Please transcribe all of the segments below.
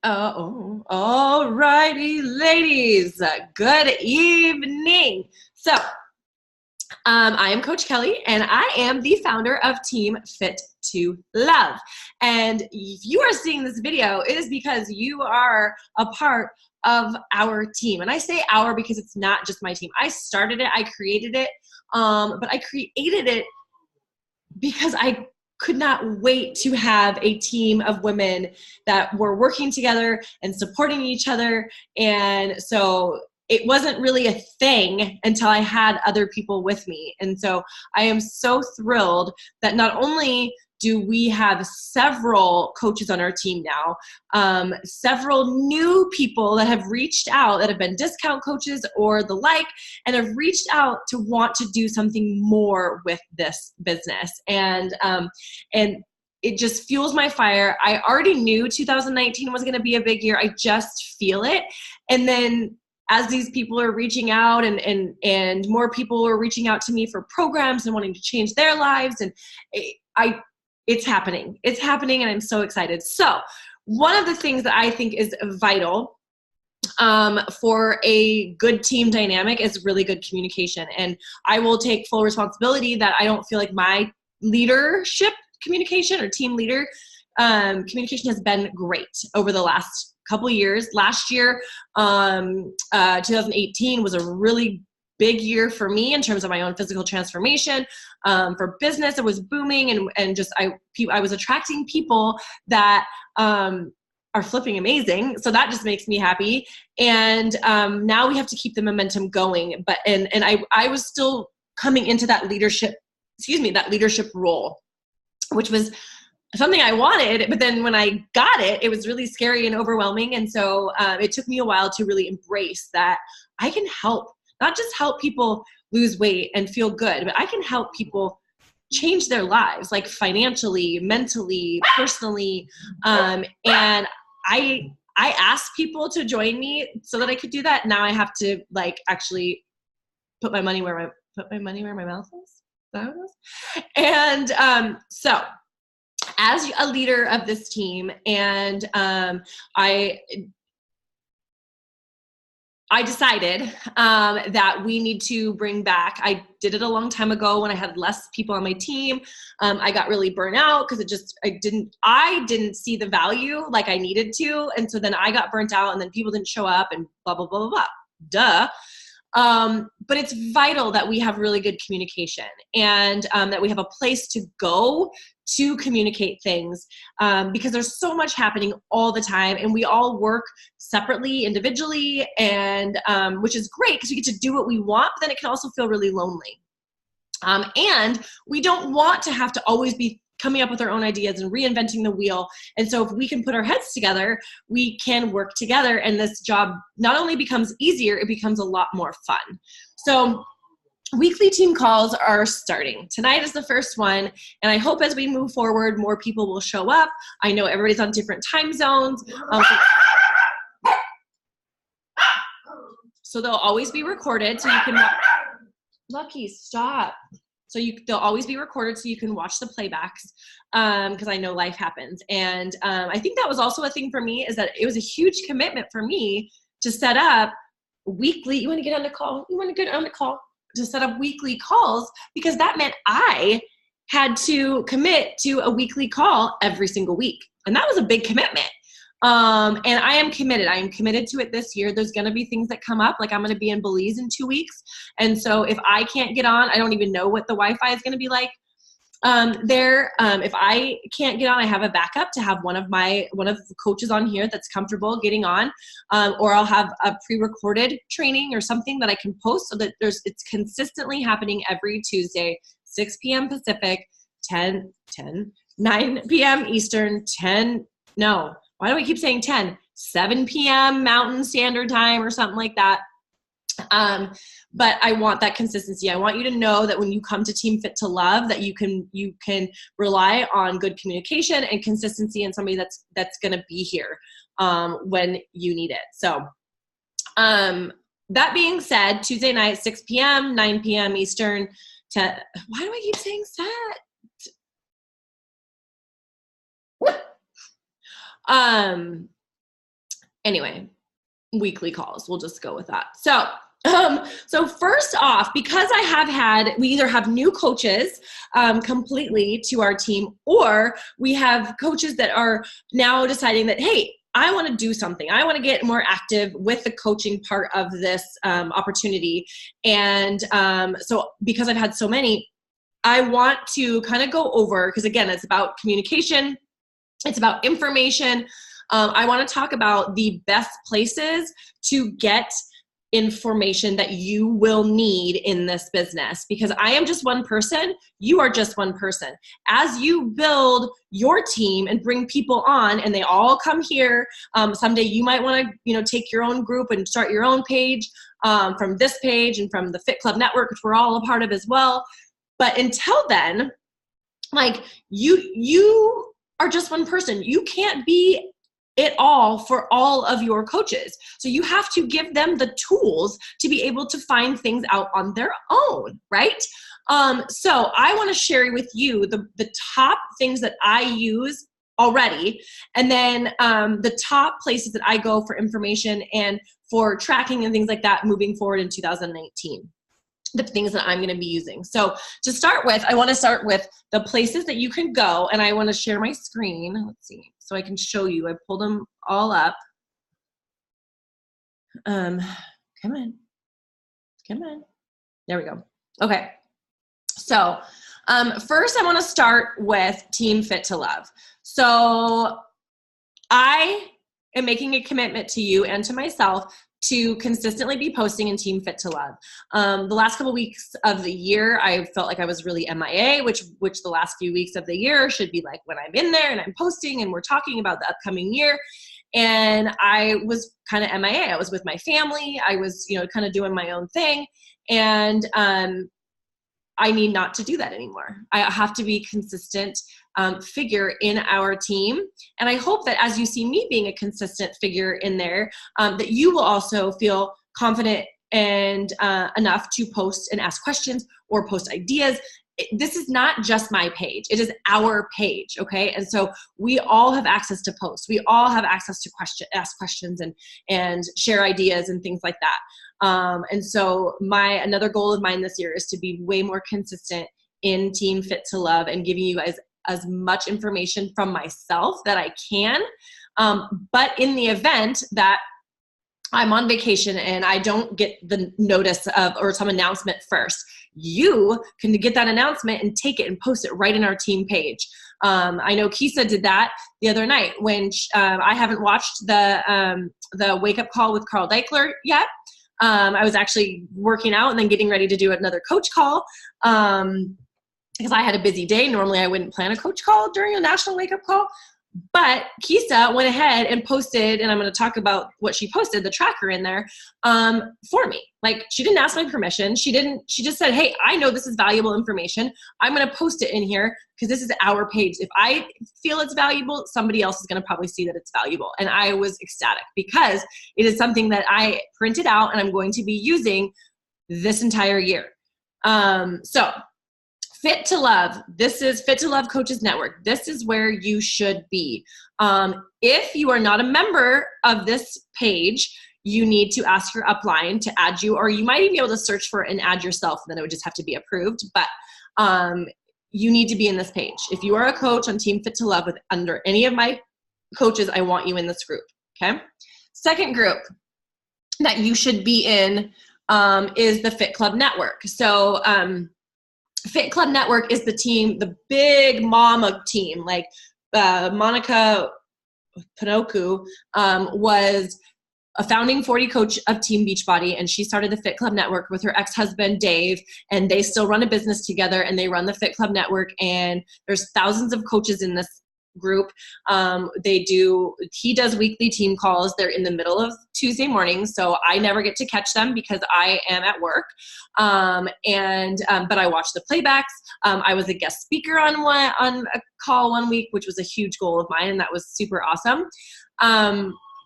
All righty, ladies. Good evening. So, I am Coach Kelly, and I am the founder of Team Fit to Love. And if you are seeing this video, it is because you are a part of our team. And I say our because it's not just my team. I started it, I created it, but I created it because I could not wait to have a team of women that were working together and supporting each other. And so it wasn't really a thing until I had other people with me. And so I am so thrilled that not only do we have several coaches on our team now, several new people that have reached out that have been discount coaches or the like, and have reached out to want to do something more with this business. And it just fuels my fire. I already knew 2019 was going to be a big year. I just feel it. And then as these people are reaching out and more people are reaching out to me for programs and wanting to change their lives, and it's happening. It's happening, and I'm so excited. So one of the things that I think is vital for a good team dynamic is really good communication. And I will take full responsibility that I don't feel like my leadership communication or team leader communication has been great over the last couple of years. Last year, 2018 was a really big year for me in terms of my own physical transformation. For business, it was booming, and just I was attracting people that are flipping amazing. So that just makes me happy. And now we have to keep the momentum going. But and I was still coming into that leadership role, which was something I wanted, but then when I got it, it was really scary and overwhelming. And so it took me a while to really embrace that I can help, not just help people lose weight and feel good, but I can help people change their lives, like financially, mentally, personally. And I asked people to join me so that I could do that. Now I have to actually put my money where my mouth is. Is that what it is? And so as a leader of this team, and I decided that we need to bring back, I did it a long time ago when I had less people on my team. I got really burnt out because I didn't see the value like I needed to. And so then I got burnt out, and then people didn't show up, and blah, blah, blah, blah, blah. Duh. But it's vital that we have really good communication, and that we have a place to go to communicate things, because there's so much happening all the time, and we all work separately, individually, and which is great because we get to do what we want, but then it can also feel really lonely. And we don't want to have to always be coming up with our own ideas and reinventing the wheel. And so if we can put our heads together, we can work together, and this job not only becomes easier, it becomes a lot more fun. So weekly team calls are starting. Tonight is the first one, and I hope as we move forward, more people will show up. I know everybody's on different time zones. So they'll always be recorded, so you can Lucky, stop. So they'll always be recorded so you can watch the playbacks, because I know life happens. And I think that was also a thing for me, is that it was a huge commitment for me to set up weekly. You want to get on the call? You want to get on the call? To set up weekly calls, because that meant I had to commit to a weekly call every single week. And that was a big commitment. And I am committed. I am committed to it this year. There's going to be things that come up. Like I'm going to be in Belize in 2 weeks. And so if I can't get on, I don't even know what the Wi-Fi is going to be like there. If I can't get on, I have a backup to have one of the coaches on here that's comfortable getting on, or I'll have a pre-recorded training or something that I can post so that it's consistently happening every Tuesday, 6 p.m. Pacific, 9 p.m. Eastern, why do I keep saying 10? 7 p.m. Mountain Standard Time or something like that. But I want that consistency. I want you to know that when you come to Team Fit to Love, that you can rely on good communication and consistency, and somebody that's going to be here when you need it. So that being said, Tuesday night, 6 p.m., 9 p.m. Eastern. Why do I keep saying set? anyway, weekly calls. We'll just go with that. So first off, because we either have new coaches completely to our team, or we have coaches that are now deciding that, hey, I want to do something. I want to get more active with the coaching part of this opportunity. And so because I've had so many, I want to kind of go over, because again, it's about communication. It's about information. I want to talk about the best places to get information that you will need in this business, because I am just one person. You are just one person. As you build your team and bring people on and they all come here, someday you might want to, take your own group and start your own page from this page and from the Fit Club Network, which we're all a part of as well. But until then, like you are just one person. You can't be it all for all of your coaches. So you have to give them the tools to be able to find things out on their own, right? So I want to share with you the top things that I use already, and then the top places that I go for information and for tracking and things like that moving forward in 2019. The things that I'm going to be using. So to start with, I want to start with the places that you can go, and I want to share my screen. Let's see, so I can show you. I pulled them all up. Come on. There we go. Okay. So first I want to start with Team Fit to Love. So I am making a commitment to you and to myself to consistently be posting in Team Fit to Love. The last couple weeks of the year, I felt like I was really MIA, which the last few weeks of the year should be like when I'm in there and I'm posting and we're talking about the upcoming year. And I was kind of MIA. I was with my family. I was, kind of doing my own thing. And I need not to do that anymore. I have to be consistent figure in our team. And I hope that as you see me being a consistent figure in there, that you will also feel confident and enough to post and ask questions or post ideas. This is not just my page. It is our page, okay? And so we all have access to posts. We all have access to ask questions and share ideas and things like that. And so another goal of mine this year is to be way more consistent in Team Fit to Love and giving you guys as much information from myself that I can. But in the event that I'm on vacation and I don't get the notice of or some announcement first, you can get that announcement and take it and post it right in our team page. I know Kisa did that the other night when I haven't watched the Wake Up Call with Carl Deichler yet. I was actually working out and then getting ready to do another coach call because I had a busy day. Normally I wouldn't plan a coach call during a national wake up call. But Kisa went ahead and posted, and I'm going to talk about what she posted, the tracker in there, for me. Like, she didn't ask my permission. She just said, hey, I know this is valuable information. I'm going to post it in here because this is our page. If I feel it's valuable, somebody else is going to probably see that it's valuable. And I was ecstatic because it is something that I printed out and I'm going to be using this entire year. So Fit to Love. This is Fit to Love Coaches Network. This is where you should be. If you are not a member of this page, you need to ask your upline to add you, or you might even be able to search for and add yourself, and then it would just have to be approved. But you need to be in this page. If you are a coach on Team Fit to Love with under any of my coaches, I want you in this group. Okay. Second group that you should be in is the Fit Club Network. So Fit Club Network is the team, the big mama team. Like Monica Pinoku was a founding 40 coach of Team Beachbody, and she started the Fit Club Network with her ex-husband Dave, and they still run a business together, and they run the Fit Club Network, and there's thousands of coaches in this group. He does weekly team calls. They're in the middle of Tuesday mornings, so I never get to catch them because I am at work. But I watch the playbacks. I was a guest speaker on a call one week, which was a huge goal of mine, and that was super awesome.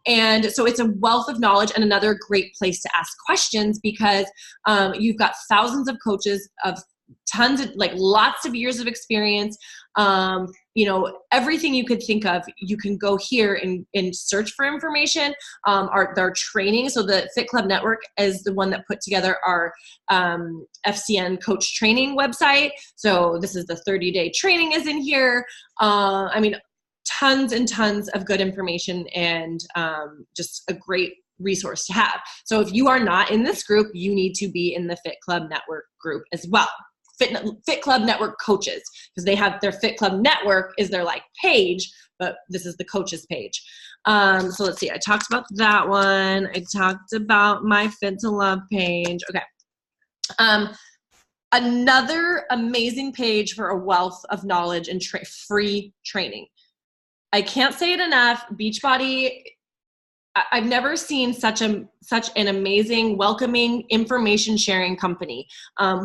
And so it's a wealth of knowledge and another great place to ask questions because you've got thousands of coaches of tons of, like, lots of years of experience, you know, everything you could think of, you can go here and search for information. Our training, so the Fit Club Network is the one that put together our FCN coach training website. So this is the 30-day training is in here. I mean, tons and tons of good information, and just a great resource to have. So if you are not in this group, you need to be in the Fit Club Network group as well. Fit Club Network coaches, because they have their Fit Club Network is their like page, but this is the coaches page. So let's see, I talked about that one. I talked about my Fit to Love page. Okay. Another amazing page for a wealth of knowledge and free training. I can't say it enough. Beachbody, I've never seen such an amazing, welcoming, information sharing company.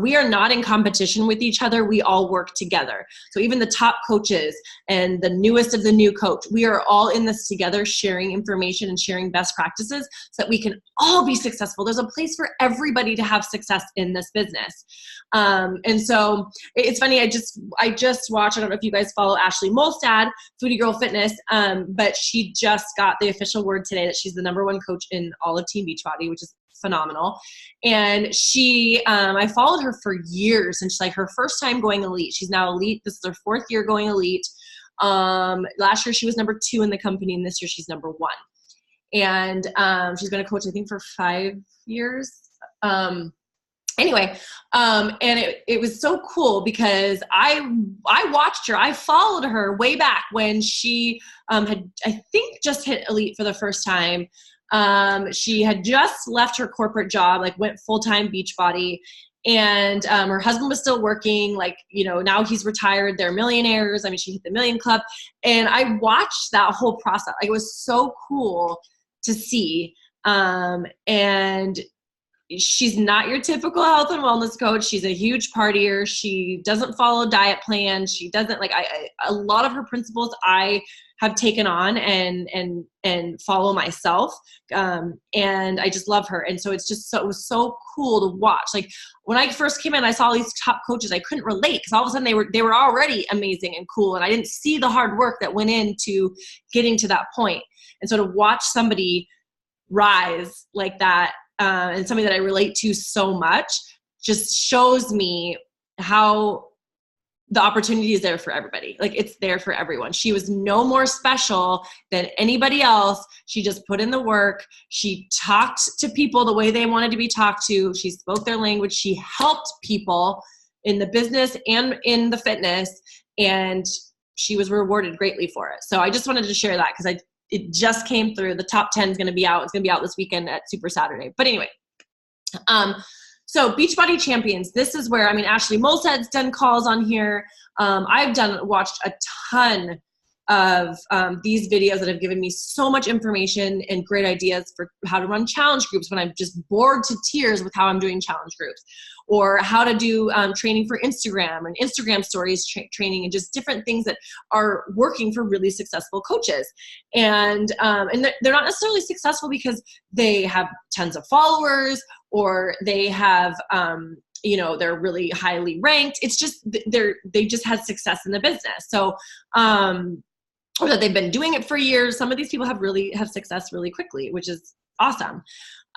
We are not in competition with each other. We all work together. So even the top coaches and the newest of the new coach, we are all in this together, sharing information and sharing best practices so that we can all be successful. There's a place for everybody to have success in this business. And so it's funny, I just watched, I don't know if you guys follow Ashley Molstad, Foodie Girl Fitness, but she just got the official word today that she's the #1 coach in all of Team Beachbody, which is phenomenal. And she, I followed her for years, and she's like her first time going elite. She's now elite. This is her 4th year going elite. Last year she was #2 in the company, and this year she's #1. And she's been a coach, I think, for 5 years. Anyway, and it was so cool because I watched her. I followed her way back when she had, I think, just hit elite for the first time. She had just left her corporate job, like went full-time Beachbody, and her husband was still working. Like, you know, now he's retired. They're millionaires. I mean, she hit the million club, and I watched that whole process. Like, it was so cool to see. And she's not your typical health and wellness coach. She's a huge partier. She doesn't follow diet plans. She doesn't like, a lot of her principles I have taken on and follow myself. And I just love her. And so it's just so, it was so cool to watch. Like when I first came in, I saw these top coaches. I couldn't relate because all of a sudden they were already amazing and cool. And I didn't see the hard work that went into getting to that point. And so to watch somebody rise like that, and something that I relate to so much, just shows me how the opportunity is there for everybody. Like, it's there for everyone. She was no more special than anybody else. She just put in the work. She talked to people the way they wanted to be talked to. She spoke their language. She helped people in the business and in the fitness, and she was rewarded greatly for it. So I just wanted to share that because it just came through. The top 10 is going to be out. It's going to be out this weekend at Super Saturday. But anyway, so Beachbody Champions, this is where, I mean, Ashley Molstad's done calls on here. I've watched a ton of these videos that have given me so much information and great ideas for how to run challenge groups when I'm just bored to tears with how I'm doing challenge groups, or how to do training for Instagram and Instagram stories training, and just different things that are working for really successful coaches. And they're not necessarily successful because they have tons of followers or they have, you know, they're really highly ranked. It's just, they just had success in the business. So, or that they've been doing it for years. Some of these people have success really quickly, which is awesome.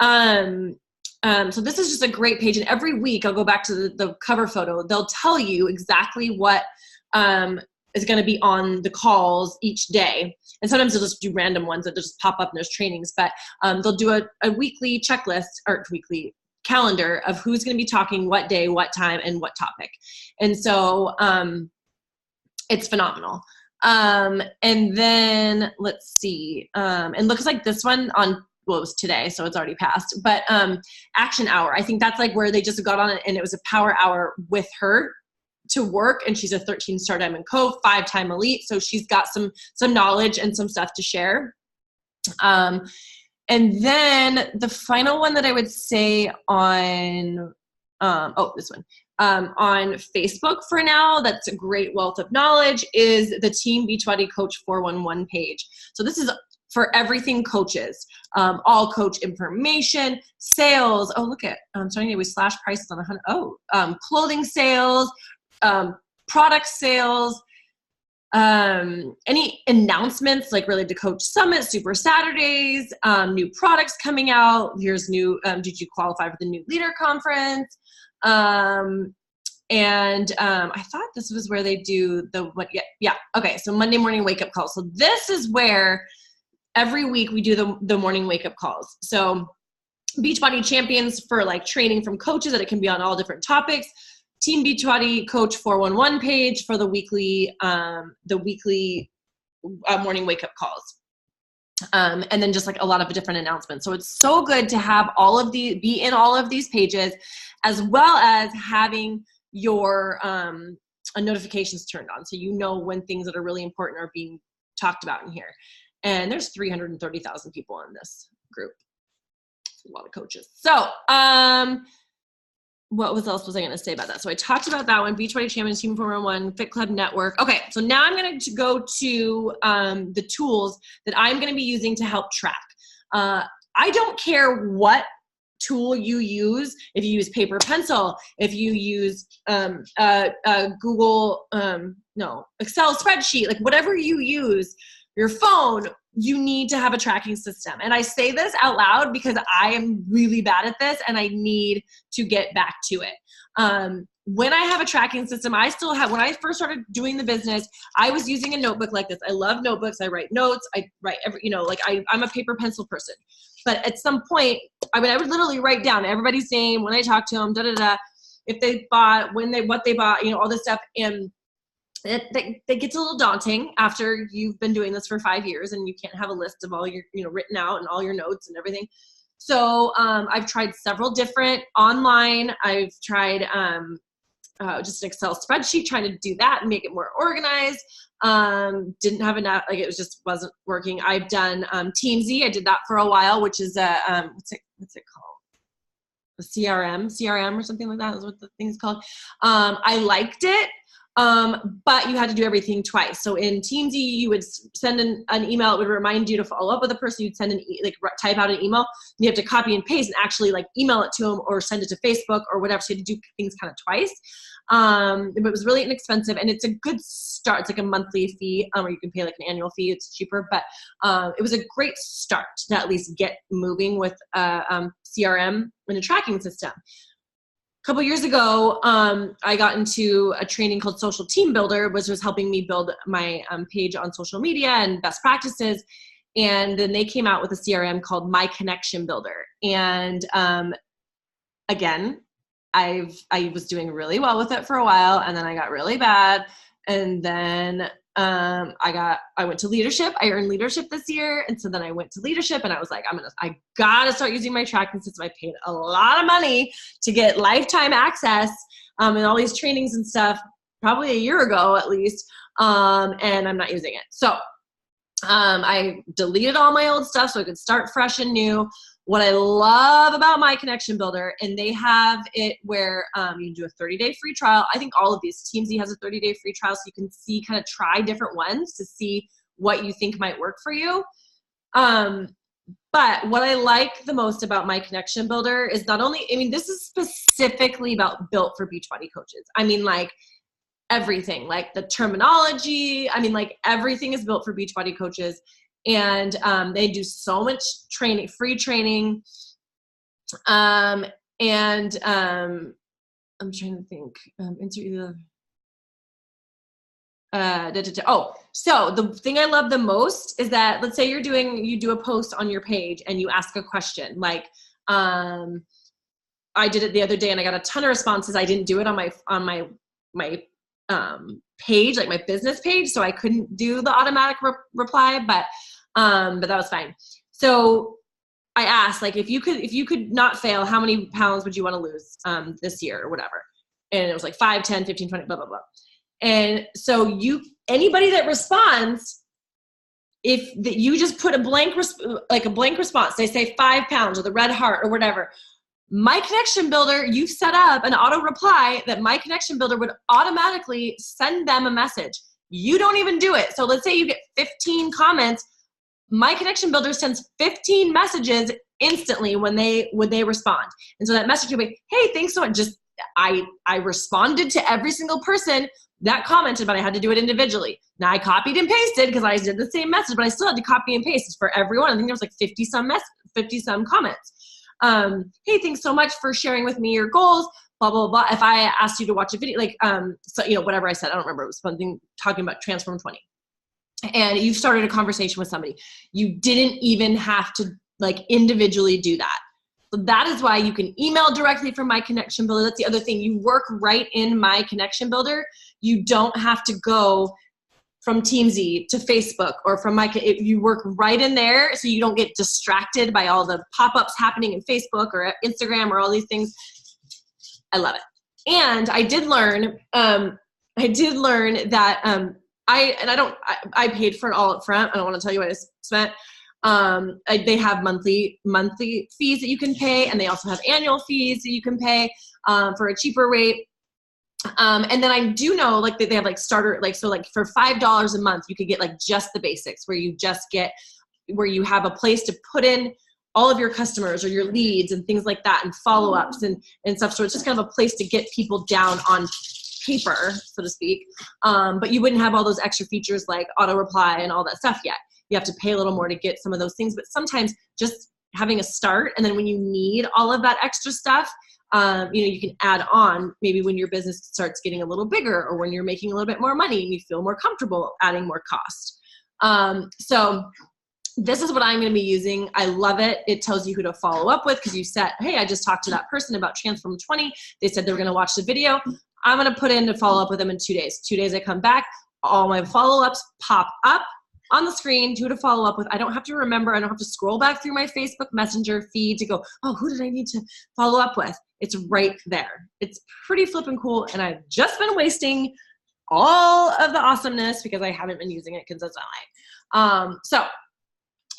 So this is just a great page. And every week I'll go back to the cover photo. They'll tell you exactly what is going to be on the calls each day. And sometimes they'll just do random ones that just pop up in those trainings. But they'll do a weekly checklist or weekly calendar of who's going to be talking what day, what time, and what topic. And so it's phenomenal. And then let's see. And looks like this one on, well, it was today, so it's already passed, but Action Hour. I think that's like where they just got on it, and it was a power hour with her to work. And she's a 13-star Diamond Co, 5-time elite. So she's got some knowledge and some stuff to share. And then the final one that I would say on, this one. On Facebook for now, that's a great wealth of knowledge, is the Team Beachbody Coach 411 page. So this is for everything coaches, all coach information, sales. Oh, look at, I'm starting to we slash prices on 100. Clothing sales, product sales, any announcements like related to Coach Summit, Super Saturdays, new products coming out. Here's new, did you qualify for the New Leader Conference? I thought this was where they do okay, so Monday morning wake-up calls. So this is where every week we do the morning wake-up calls. So Beachbody Champions for like training from coaches, that it can be on all different topics. Team Beachbody Coach 411 page for the weekly morning wake-up calls. And then just like a lot of different announcements. So it's so good to have be in all of these pages, as well as having your notifications turned on, so you know when things that are really important are being talked about in here. And there's 330,000 people in this group. A lot of coaches. So what else was I going to say about that? So I talked about that one, Beachbody Champions, Team 411, Fit Club Network. Okay, so now I'm going to go to the tools that I'm going to be using to help track. I don't care what tool you use, if you use paper pencil, if you use Google, Excel spreadsheet, like whatever you use, your phone, you need to have a tracking system. And I say this out loud because I am really bad at this and I need to get back to it. When I have a tracking system, when I first started doing the business, I was using a notebook like this. I love notebooks. I write notes. I write I'm a paper pencil person. But at some point, I would literally write down everybody's name, when I talk to them, if they bought, what they bought, all this stuff. And that gets a little daunting after you've been doing this for 5 years and you can't have a list of all your, written out and all your notes and everything. So I've tried several different online. I've tried just an Excel spreadsheet, trying to do that and make it more organized. Didn't have enough, it just wasn't working. I've done TeamZ. I did that for a while, which is a, what's it called? A CRM or something like that is what the thing's called. I liked it. But you had to do everything twice. So in TeamZ, you would send an email. It would remind you to follow up with a person. You'd send type out an email. You have to copy and paste and actually email it to them or send it to Facebook or whatever. So you had to do things kind of twice. But it was really inexpensive and it's a good start. It's like a monthly fee, or you can pay like an annual fee. It's cheaper, but it was a great start to at least get moving with CRM and a tracking system. A couple years ago, I got into a training called Social Team Builder, which was helping me build my page on social media and best practices. And then they came out with a CRM called My Connection Builder. And again, I was doing really well with it for a while, and then I got really bad. And then I went to leadership. I earned leadership this year. And so then I went to leadership and I was like, I gotta start using my tracking system. I paid a lot of money to get lifetime access, and all these trainings and stuff, probably a year ago at least. And I'm not using it. So, I deleted all my old stuff so I could start fresh and new. What I love about My Connection Builder, and they have it where you can do a 30-day free trial. I think all of these, TeamZ has a 30-day free trial, so you can kind of try different ones to see what you think might work for you. But what I like the most about My Connection Builder is not only, this is specifically built for Beachbody coaches. Everything, like the terminology, everything is built for Beachbody coaches. And they do so much training, free training. I'm trying to think. So the thing I love the most is that, let's say you do a post on your page and you ask a question. Like, I did it the other day and I got a ton of responses. I didn't do it on my page, like my business page, so I couldn't do the automatic reply, but that was fine. So I asked, if you could not fail, how many pounds would you want to lose this year or whatever? And it was like 5, 10, 15, 20, blah, blah, blah. And so anybody that responds, you just put a blank response, they say 5 pounds or the red heart or whatever. My Connection Builder, you've set up an auto reply that My Connection Builder would automatically send them a message. You don't even do it. So let's say you get 15 comments. My Connection Builder sends 15 messages instantly when they respond. And so that message will be, hey, thanks so much. I responded to every single person that commented, but I had to do it individually. Now I copied and pasted because I did the same message, but I still had to copy and paste for everyone. I think there was like 50 some comments. Hey, thanks so much for sharing with me your goals, blah, blah, blah. If I asked you to watch a video, like, so, you know, whatever I said, I don't remember. It was something talking about Transform 20. And you've started a conversation with somebody. You didn't even have to like individually do that. So that is why you can email directly from My Connection Builder. That's the other thing. You work right in My Connection Builder. You don't have to go from TeamZ to Facebook or from you work right in there so you don't get distracted by all the pop-ups happening in Facebook or Instagram or all these things. I love it. And I did learn that I paid for it all up front. I don't want to tell you what I spent. They have monthly fees that you can pay, and they also have annual fees that you can pay for a cheaper rate. And then I do know like that they have like starter, like, so like for $5 a month, you could get like just the basics where you have a place to put in all of your customers or your leads and things like that and follow-ups and stuff. So it's just kind of a place to get people down on paper, so to speak. But you wouldn't have all those extra features like auto reply and all that stuff yet. You have to pay a little more to get some of those things, but sometimes just having a start, and then when you need all of that extra stuff, you can add on maybe when your business starts getting a little bigger or when you're making a little bit more money and you feel more comfortable adding more cost. So this is what I'm going to be using. I love it. It tells you who to follow up with because you said, hey, I just talked to that person about Transform 20. They said they were going to watch the video. I'm going to put in to follow up with them in 2 days. 2 days I come back, all my follow-ups pop up on the screen, who to follow up with. I don't have to remember. I don't have to scroll back through my Facebook Messenger feed to go, oh, who did I need to follow up with? It's right there. It's pretty flippin' cool. And I've just been wasting all of the awesomeness because I haven't been using it consistently. So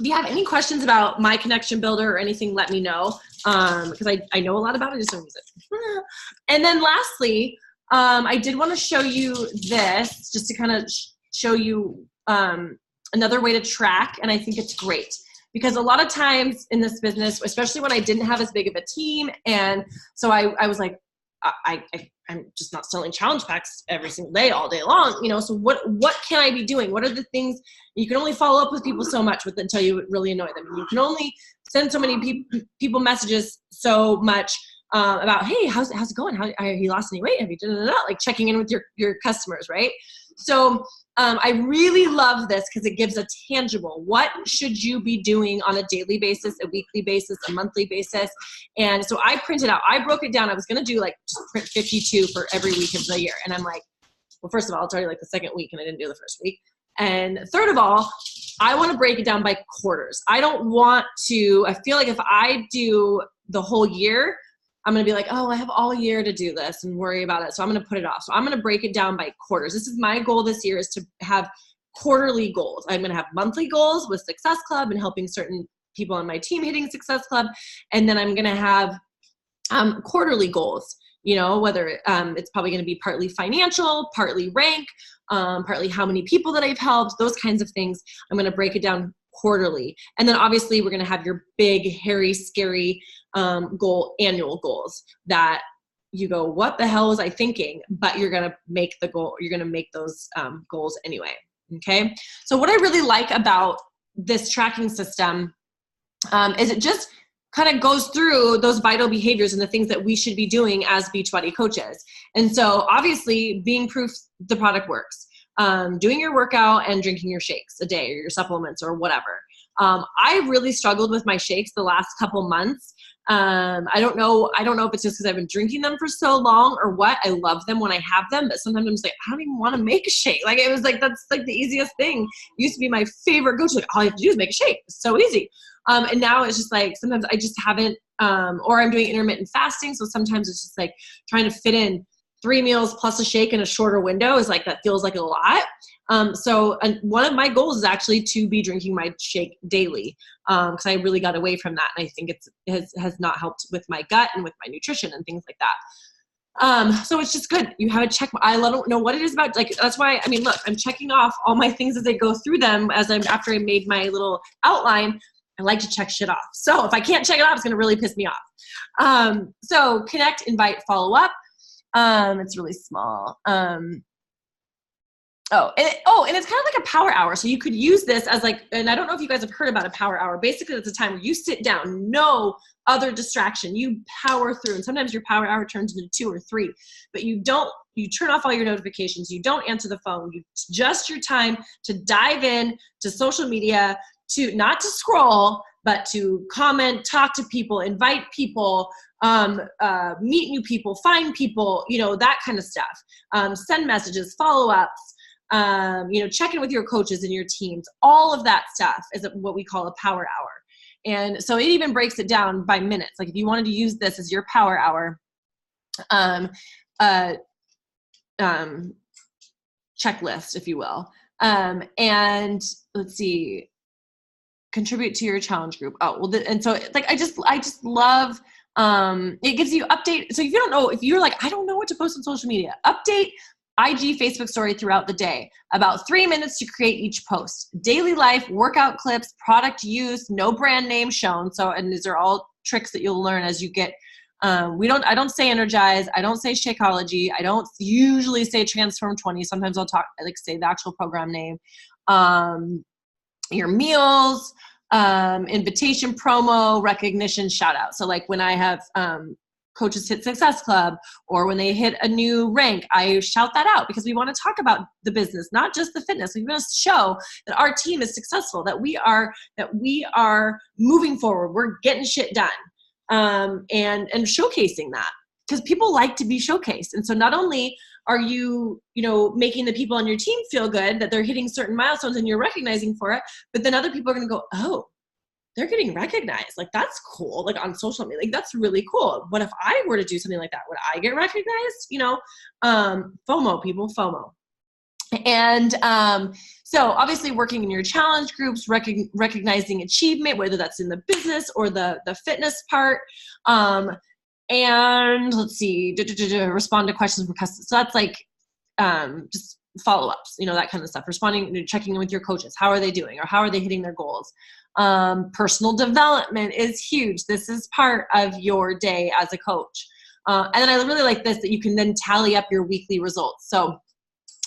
if you have any questions about My Connection Builder or anything, let me know. Because I know a lot about it, I just don't use it. And then lastly, I did want to show you this just to kind of show you another way to track, and I think it's great. Because a lot of times in this business, especially when I didn't have as big of a team, and so I was like, I'm just not selling challenge packs every single day, all day long, so what can I be doing? What are the things? You can only follow up with people so much until you really annoy them. You can only send so many people messages so much about, hey, how's it going? Have you lost any weight? Have you done that? Like checking in with your customers, right? So I really love this because it gives a tangible, what should you be doing on a daily basis, a weekly basis, a monthly basis. And so I printed out, I broke it down. I was going to do like just print 52 for every week of the year. And I'm like, well, first of all, it's already like the second week and I didn't do the first week. And third of all, I want to break it down by quarters. I feel like if I do the whole year, I'm going to be like, oh, I have all year to do this and worry about it. So I'm going to put it off. So I'm going to break it down by quarters. This is my goal this year, is to have quarterly goals. I'm going to have monthly goals with Success Club and helping certain people on my team hitting Success Club. And then I'm going to have quarterly goals, whether it's probably going to be partly financial, partly rank, partly how many people that I've helped, those kinds of things. I'm going to break it down quarterly. And then obviously we're going to have your big, hairy, scary annual goals that you go, what the hell was I thinking? But you're going to make the goal. You're going to make those goals anyway. Okay. So what I really like about this tracking system is it just kind of goes through those vital behaviors and the things that we should be doing as Beachbody coaches. And so obviously being proof the product works. Doing your workout and drinking your shakes a day or your supplements or whatever. I really struggled with my shakes the last couple months. I don't know if it's just because I've been drinking them for so long or what. I love them when I have them, but sometimes I'm just like, I don't even want to make a shake. Like it was like, that's like the easiest thing. It used to be my favorite go-to. Like, all you have to do is make a shake. It's so easy. And now it's just like, sometimes I just haven't, or I'm doing intermittent fasting. So sometimes it's just like trying to fit in 3 meals plus a shake in a shorter window is like, that feels like a lot. So one of my goals is actually to be drinking my shake daily. Cause I really got away from that. And I think it has not helped with my gut and with my nutrition and things like that. So it's just good. You have a check. I don't know what it is about. Like, that's why, look, I'm checking off all my things as I go through them after I made my little outline. I like to check shit off. So if I can't check it off, it's going to really piss me off. So connect, invite, follow up. It's really small. And it's kind of like a power hour. So you could use this as like, and I don't know if you guys have heard about a power hour. Basically, it's a time where you sit down, no other distraction. You power through. And sometimes your power hour turns into 2 or 3, but you turn off all your notifications. You don't answer the phone. It's just your time to dive in to social media, not to scroll, but to comment, talk to people, invite people, meet new people, find people, that kind of stuff. Send messages, follow-ups, check in with your coaches and your teams. All of that stuff is what we call a power hour. And so it even breaks it down by minutes. Like if you wanted to use this as your power hour, checklist, if you will. And let's see, contribute to your challenge group. And so like, I just love, it gives you update. So if you don't know, if you're like, I don't know what to post on social media, update IG, Facebook story throughout the day, about 3 minutes to create each post. Daily life, workout clips, product use, no brand name shown. So, and these are all tricks that you'll learn as you get, I don't say Energize. I don't say Shakeology. I don't usually say Transform 20. Sometimes I'll say the actual program name. Your meals, invitation promo, recognition, shout out. So like when I have, Coaches Hit Success Club, or when they hit a new rank, I shout that out because we want to talk about the business, not just the fitness. We want to show that our team is successful, that we are moving forward. We're getting shit done, and showcasing that because people like to be showcased. And so not only are you, making the people on your team feel good that they're hitting certain milestones and you're recognizing for it, but then other people are going to go, oh, they're getting recognized. Like, that's cool. Like on social media, like that's really cool. What if I were to do something like that? Would I get recognized? FOMO, people, FOMO. And so obviously working in your challenge groups, recognizing achievement, whether that's in the business or the fitness part. And let's see, respond to questions from customers. So that's like just follow-ups, that kind of stuff. Responding, checking in with your coaches. How are they doing? Or how are they hitting their goals? Personal development is huge. This is part of your day as a coach. And then I really like this, that you can then tally up your weekly results. So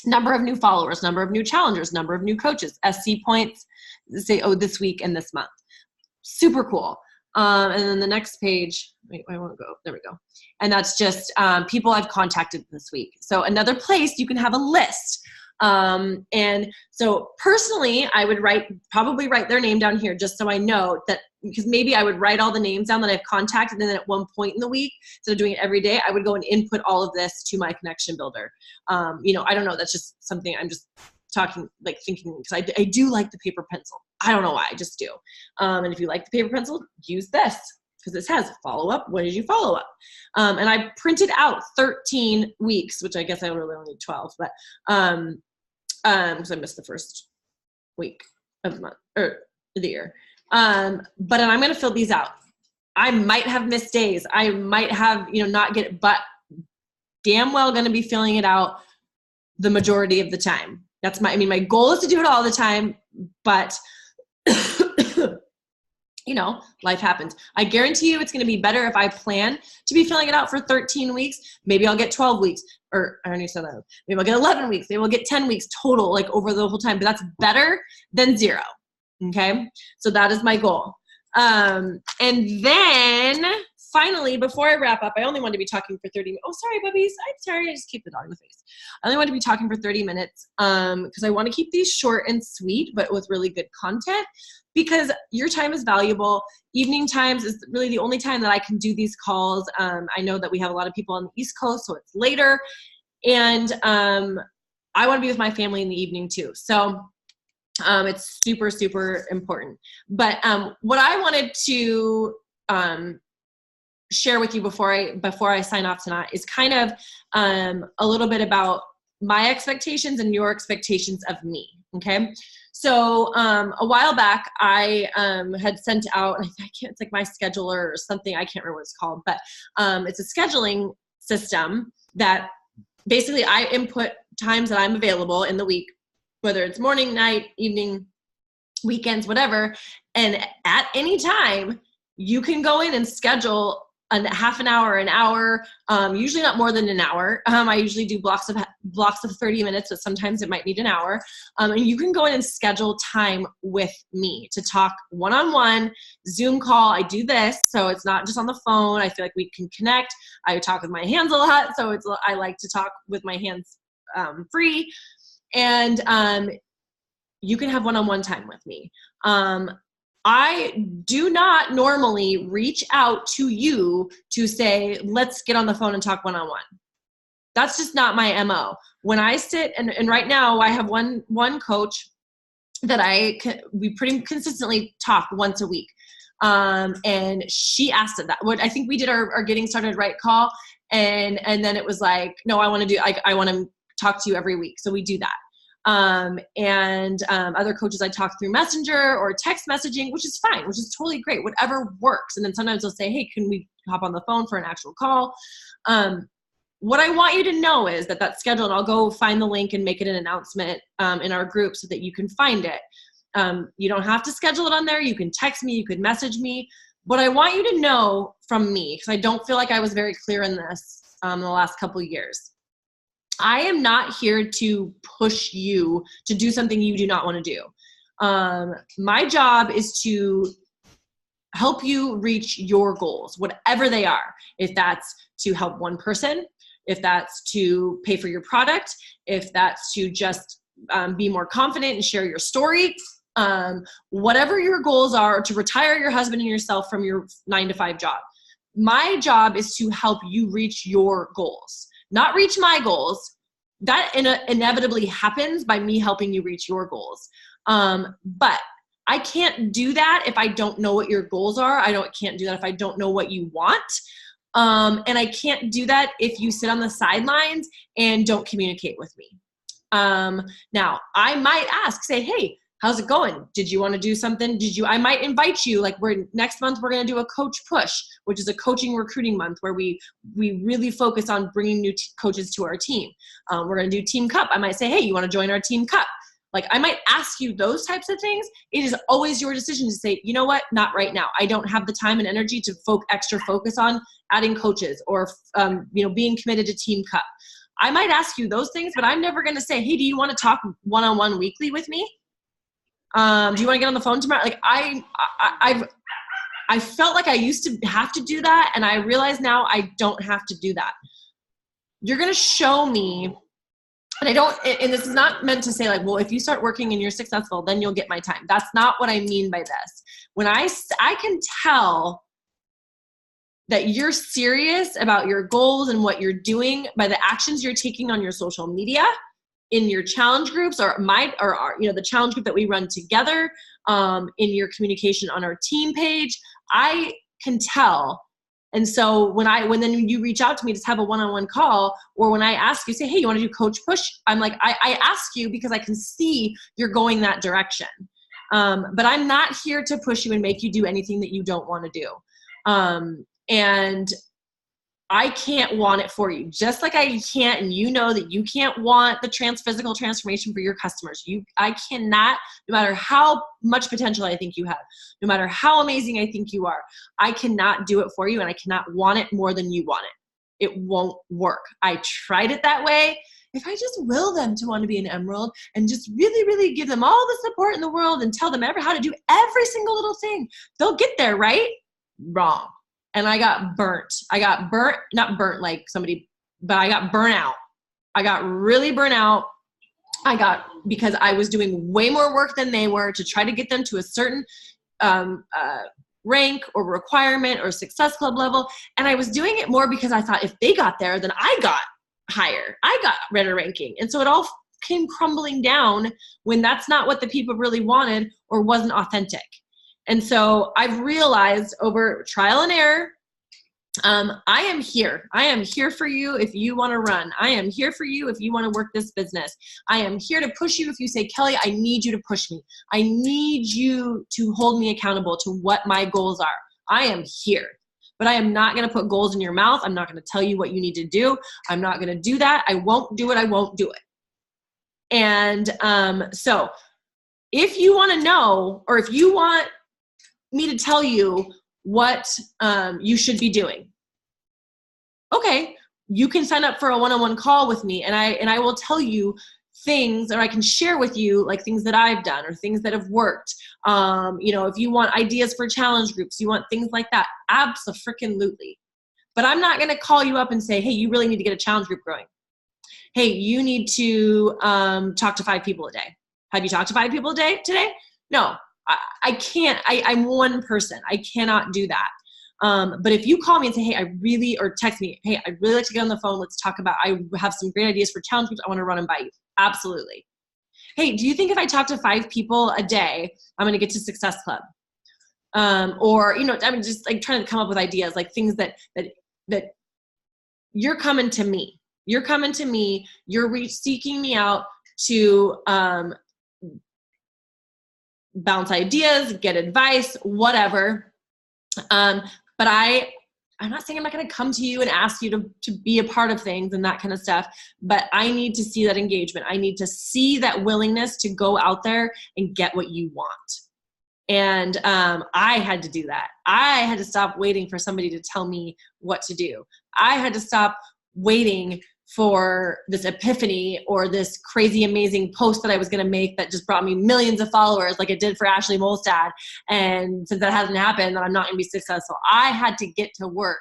number of new followers, number of new challengers, number of new coaches, SC points, say, this week and this month. Super cool. And then the next page, wait, I won't go, there we go. And that's just people I've contacted this week. So another place you can have a list. And so personally, I would probably write their name down here just so I know that, because maybe I would write all the names down that I've contacted, and then at one point in the week, instead of doing it every day, I would go and input all of this to my connection builder. I don't know. That's just something I'm just thinking, because I do like the paper pencil. I don't know why, I just do. And if you like the paper pencil, use this, because this has follow up. When did you follow up? And I printed out 13 weeks, which I guess I really only need 12, but because I missed the first week of the month or the year. But I'm going to fill these out. I might have missed days. I might have, not get it, but damn well going to be filling it out the majority of the time. That's my goal is to do it all the time, but life happens. I guarantee you it's going to be better if I plan to be filling it out for 13 weeks. Maybe I'll get 12 weeks, or I already said that. Maybe I'll get 11 weeks. Maybe I'll get 10 weeks total, like over the whole time, but that's better than 0. Okay. So that is my goal. And then finally, before I wrap up, I only want to be talking for 30 minutes. Oh, sorry, puppies. I'm sorry. I just keep the dog in the face. I only want to be talking for 30 minutes because I want to keep these short and sweet, but with really good content, because your time is valuable. Evening times is really the only time that I can do these calls. I know that we have a lot of people on the East Coast, so it's later. And I want to be with my family in the evening too. So it's super, super important. But what I wanted to share with you before I sign off tonight is kind of a little bit about my expectations and your expectations of me. Okay. So a while back, I had sent out, it's like my scheduler or something, I can't remember what it's called, but it's a scheduling system that basically I input times that I'm available in the week, whether it's morning, night, evening, weekends, whatever. And at any time, you can go in and schedule half an hour, an hour, usually not more than an hour. I usually do blocks of 30 minutes, but sometimes it might need an hour. And you can go in and schedule time with me to talk one-on-one, Zoom call. I do this, so it's not just on the phone. I feel like we can connect. I talk with my hands a lot, so I like to talk with my hands free. And you can have one-on-one time with me. I do not normally reach out to you to say, let's get on the phone and talk one-on-one. That's just not my MO. When I sit, and right now I have one coach that we pretty consistently talk once a week. And she asked it that. I think we did our Getting Started Right call. And then it was like, no, I want to talk to you every week. So we do that. Other coaches I talk through Messenger or text messaging, which is fine, which is totally great, whatever works. And then sometimes they'll say, hey, can we hop on the phone for an actual call? What I want you to know is that's scheduled. I'll go find the link and make it an announcement in our group so that you can find it. You don't have to schedule it on there. You can text me, you could message me. What I want you to know from me, because I don't feel like I was very clear in this in the last couple of years, I am not here to push you to do something you do not want to do. My job is to help you reach your goals, whatever they are. If that's to help one person, if that's to pay for your product, if that's to just be more confident and share your story, whatever your goals are, to retire your husband and yourself from your 9-to-5 job. My job is to help you reach your goals. Not reach my goals. That inevitably happens by me helping you reach your goals. But I can't do that if I don't know what your goals are. Can't do that if I don't know what you want. And I can't do that if you sit on the sidelines and don't communicate with me. Now, I might say, hey, how's it going? Did you want to do something? I might invite you, like next month we're going to do a coach push, which is a coaching recruiting month where we really focus on bringing new coaches to our team. We're going to do Team Cup. I might say, hey, you want to join our Team Cup? Like I might ask you those types of things. It is always your decision to say, you know what, not right now. I don't have the time and energy to extra focus on adding coaches or being committed to Team Cup. I might ask you those things, but I'm never going to say, hey, do you want to talk one-on-one weekly with me? Do you want to get on the phone tomorrow? Like I felt like I used to have to do that, and I realize now I don't have to do that. You're going to show me, and this is not meant to say like, well, if you start working and you're successful, then you'll get my time. That's not what I mean by this. When I can tell that you're serious about your goals and what you're doing by the actions you're taking on your social media, in your challenge groups, or the challenge group that we run together, in your communication on our team page, I can tell. And so when then you reach out to me to have a one-on-one call, or when I ask you, say, hey, you want to do coach push? I'm like, I ask you because I can see you're going that direction. But I'm not here to push you and make you do anything that you don't want to do. And I can't want it for you, just like I can't, and you know that you can't want the physical transformation for your customers. I cannot, no matter how much potential I think you have, no matter how amazing I think you are, I cannot do it for you, and I cannot want it more than you want it. It won't work. I tried it that way. If I just will them to want to be an emerald and just really, really give them all the support in the world and tell them how to do every single little thing, they'll get there, right? Wrong. And I got burnt. Not burnt like somebody, but I got burnt out. I got really burnt out. Because I was doing way more work than they were to try to get them to a certain rank or requirement or success club level. And I was doing it more because I thought if they got there, then I got higher. I got better ranking. And so it all came crumbling down when that's not what the people really wanted or wasn't authentic. And so I've realized over trial and error, I am here. I am here for you if you want to run. I am here for you if you want to work this business. I am here to push you if you say, Kelly, I need you to push me. I need you to hold me accountable to what my goals are. I am here. But I am not going to put goals in your mouth. I'm not going to tell you what you need to do. I'm not going to do that. I won't do it. I won't do it. And so if you want to know, or if you want me to tell you what you should be doing, okay, you can sign up for a one-on-one call with me, and I will tell you things, or I can share with you like things that I've done or things that have worked. If you want ideas for challenge groups, you want things like that, abso-freaking-lutely. But I'm not going to call you up and say, hey, you really need to get a challenge group growing. Hey, you need to talk to 5 people a day. Have you talked to 5 people a day today? No, I can't. I'm one person. I cannot do that. But if you call me and say, hey, or text me, hey, I'd really like to get on the phone. Let's talk about, I have some great ideas for challenge groups. I want to run them by you. Absolutely. Hey, do you think if I talk to 5 people a day, I'm going to get to Success Club? I'm just like trying to come up with ideas, like things that you're coming to me. You're coming to me. You're seeking me out to bounce ideas, get advice, whatever. But I'm not saying I'm not going to come to you and ask you to be a part of things and that kind of stuff, but I need to see that engagement. I need to see that willingness to go out there and get what you want. And I had to do that. I had to stop waiting for somebody to tell me what to do. I had to stop waiting for this epiphany or this crazy amazing post that I was going to make that just brought me millions of followers like it did for Ashley Molstad. And since that hasn't happened, then I'm not going to be successful. I had to get to work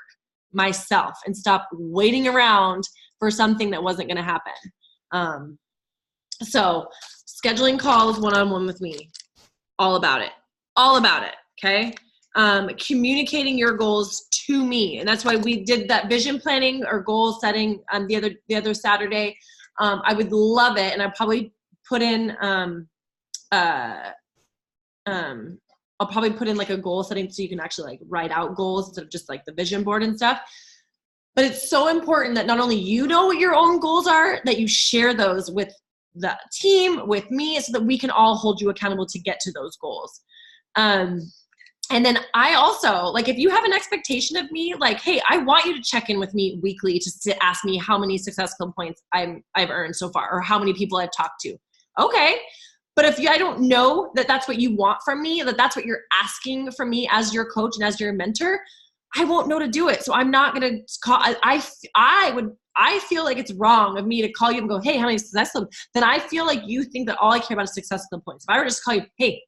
myself and stop waiting around for something that wasn't going to happen. So scheduling calls one-on-one with me, all about it. Okay. Communicating your goals to me. And that's why we did that vision planning or goal setting the other Saturday. I would love it. And I probably put in, I'll probably put in like a goal setting so you can actually like write out goals instead of just like the vision board and stuff. But it's so important that not only you know what your own goals are, that you share those with the team, with me, so that we can all hold you accountable to get to those goals. And then I also, like, if you have an expectation of me, like, hey, I want you to check in with me weekly just to ask me how many Success Club points I've earned so far or how many people I've talked to. Okay. But if I don't know that that's what you want from me, that that's what you're asking from me as your coach and as your mentor, I won't know to do it. So I'm not going to call. I feel like it's wrong of me to call you and go, hey, how many Success Club? Then I feel like you think that all I care about is Success Club points. If I were to just call you, hey,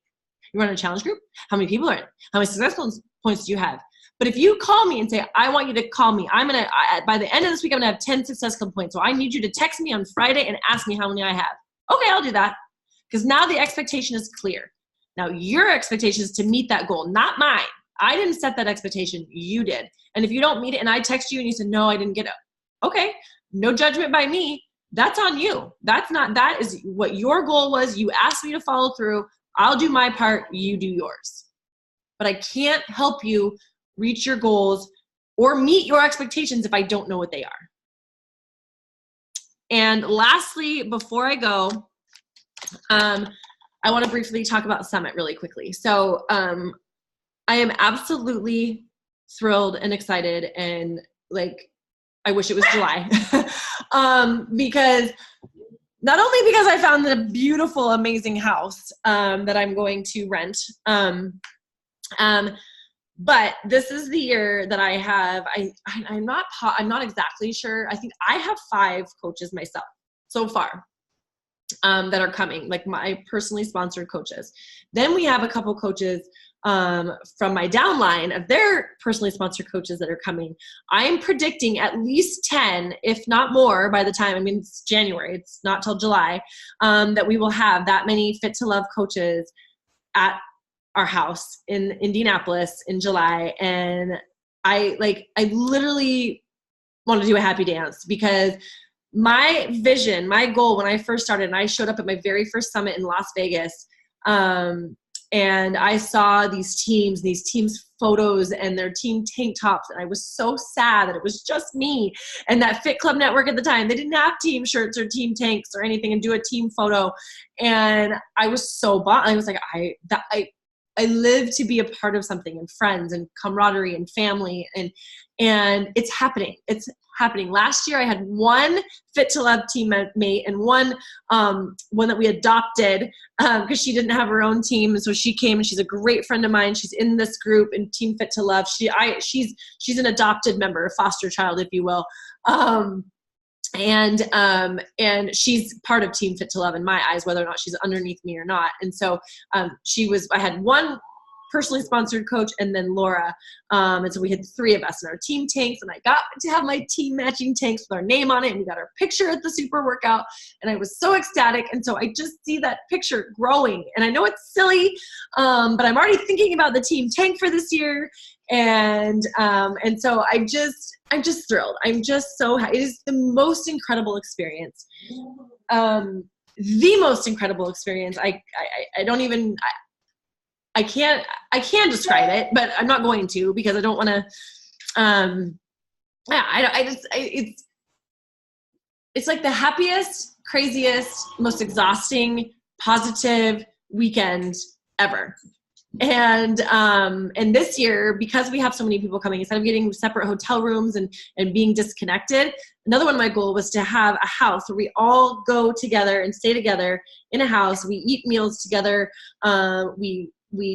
you run a challenge group? How many people are in? How many Success Club points do you have? But if you call me and say, I want you to call me, by the end of this week, I'm going to have 10 Success Club points. So I need you to text me on Friday and ask me how many I have. Okay, I'll do that. Because now the expectation is clear. Now your expectation is to meet that goal, not mine. I didn't set that expectation. You did. And if you don't meet it and I text you and you said, no, I didn't get it. Okay, no judgment by me. That's on you. That is what your goal was. You asked me to follow through. I'll do my part. You do yours. But I can't help you reach your goals or meet your expectations if I don't know what they are. And lastly, before I go, I want to briefly talk about Summit really quickly. So I am absolutely thrilled and excited, and like I wish it was July because not only because I found the beautiful, amazing house that I'm going to rent, but this is the year that I have. I'm not exactly sure. I think I have 5 coaches myself so far that are coming, like my personally sponsored coaches. Then we have a couple coaches from my downline of their personally sponsored coaches that are coming. I am predicting at least 10, if not more, by the time, it's January, it's not till July, that we will have that many Fit to Love coaches at our house in Indianapolis in July. And I literally want to do a happy dance because my vision, my goal when I first started, and I showed up at my very first summit in Las Vegas, and I saw these teams photos and their team tank tops. And I was so sad that it was just me and that Fit Club Network at the time. They didn't have team shirts or team tanks or anything and do a team photo. And I was so bummed. I was like, live to be a part of something, and friends and camaraderie and family, and it's happening. It's happening. Last year I had one Fit to Love teammate and one that we adopted because she didn't have her own team. And so she came, and she's a great friend of mine. She's in this group in Team Fit to Love. She's an adopted member, a foster child, if you will. And she's part of Team Fit to Love in my eyes, whether or not she's underneath me or not. And so I had one personally sponsored coach and then Laura. And so we had 3 of us in our team tanks, and I got to have my team matching tanks with our name on it. And we got our picture at the super workout, and I was so ecstatic. And so I just see that picture growing, and I know it's silly, but I'm already thinking about the team tank for this year. And so I'm just thrilled. I'm just so happy. It is the most incredible experience. The most incredible experience. I can describe it, but I'm not going to, because I don't want to, it's like the happiest, craziest, most exhausting, positive weekend ever. And this year, because we have so many people coming, instead of getting separate hotel rooms and being disconnected, another one of my goals was to have a house where we all go together and stay together in a house. We eat meals together. We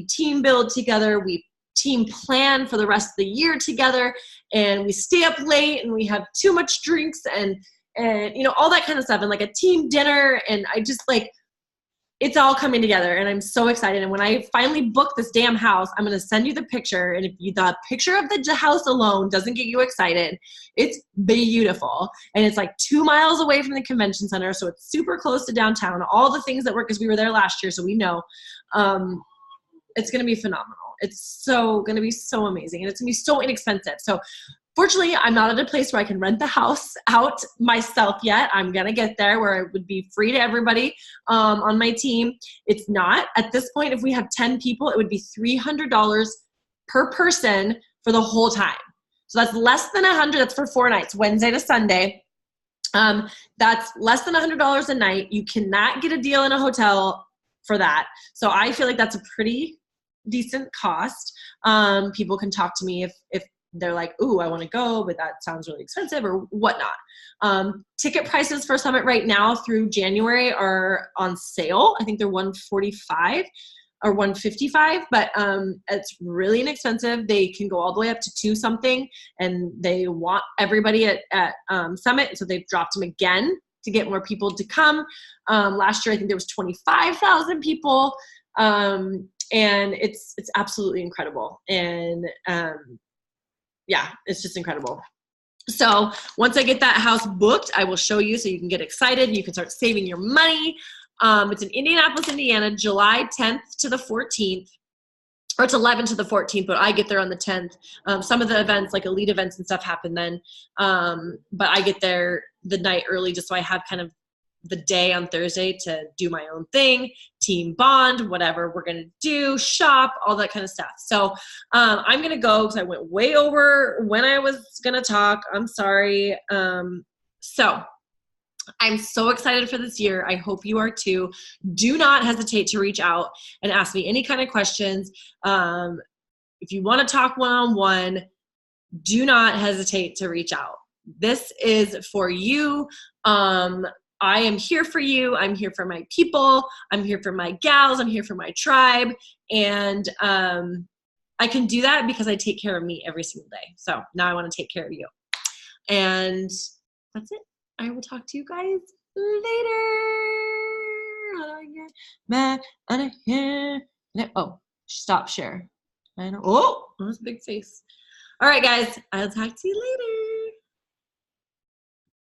team build together. We team plan for the rest of the year together, and we stay up late, and we have too much drinks and all that kind of stuff, and like a team dinner. And I just it's all coming together, and I'm so excited. And when I finally book this damn house, I'm going to send you the picture. And if the picture of the house alone doesn't get you excited, it's beautiful. And it's like 2 miles away from the convention center. So it's super close to downtown, all the things that work, because we were there last year. So we know, it's going to be phenomenal. It's going to be so amazing, and it's going to be so inexpensive. So fortunately, I'm not at a place where I can rent the house out myself yet. I'm going to get there where it would be free to everybody on my team. It's not. At this point, if we have 10 people, it would be $300 per person for the whole time. So that's less than $100. That's for 4 nights, Wednesday to Sunday. That's less than $100 a night. You cannot get a deal in a hotel for that. So I feel like that's a pretty decent cost. People can talk to me if they're like, ooh, I want to go, but that sounds really expensive or whatnot. Ticket prices for Summit right now through January are on sale. I think they're $145 or $155, but it's really inexpensive. They can go all the way up to 2 something, and they want everybody at Summit, so they've dropped them again to get more people to come. Last year, I think there was 25,000 people, and it's absolutely incredible. And yeah, it's just incredible. So once I get that house booked, I will show you so you can get excited. You can start saving your money. It's in Indianapolis, Indiana, July 10th to the 14th. Or it's 11th to the 14th, but I get there on the 10th. Some of the events, like elite events and stuff, happen then. But I get there the night early just so I have kind of the day on Thursday to do my own thing, team bond, whatever we're going to do, shop, all that kind of stuff. So I'm going to go because I went way over when I was going to talk. I'm sorry. So I'm so excited for this year. I hope you are too. Do not hesitate to reach out and ask me any kind of questions. If you want to talk one-on-one, do not hesitate to reach out. This is for you. I am here for you. I'm here for my people. I'm here for my gals. I'm here for my tribe. And I can do that because I take care of me every single day. So now I want to take care of you. And that's it. I will talk to you guys later. How do I get back out of here? Oh, stop share. I know. Oh, that's a big face. All right, guys. I'll talk to you later.